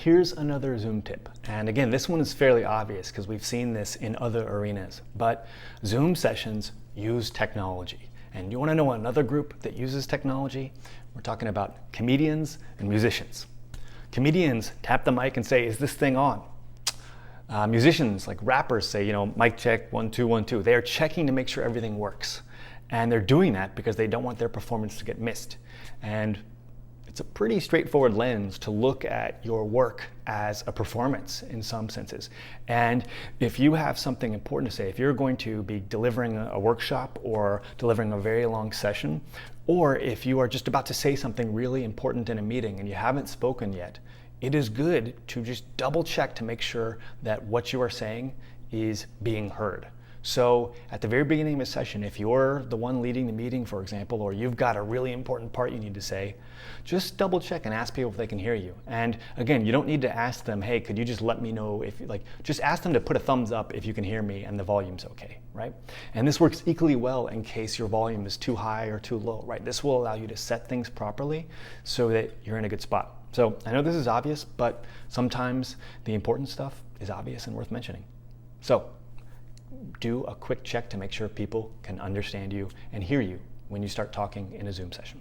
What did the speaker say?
here's another Zoom tip. And again, this one is fairly obvious because we've seen this in other arenas, but Zoom sessions use technology. And you want to know another group that uses technology? We're talking about comedians and musicians. Comedians tap the mic and say, is this thing on? Musicians, like rappers, say, mic check, 1, 2, 1, 2. They are checking to make sure everything works. And they're doing that because they don't want their performance to get missed. And it's a pretty straightforward lens to look at your work as a performance in some senses. And if you have something important to say, if you're going to be delivering a workshop or delivering a very long session, or if you are just about to say something really important in a meeting and you haven't spoken yet, it is good to just double check to make sure that what you are saying is being heard. So at the very beginning of a session, if you're the one leading the meeting, for example, or you've got a really important part you need to say, just double check and ask people if they can hear you. And again, you don't need to ask them, hey, could you just let me know if, just ask them to put a thumbs up if you can hear me and the volume's okay, right? And this works equally well in case your volume is too high or too low, right? This will allow you to set things properly so that you're in a good spot. So I know this is obvious, but sometimes the important stuff is obvious and worth mentioning. So do a quick check to make sure people can understand you and hear you when you start talking in a Zoom session.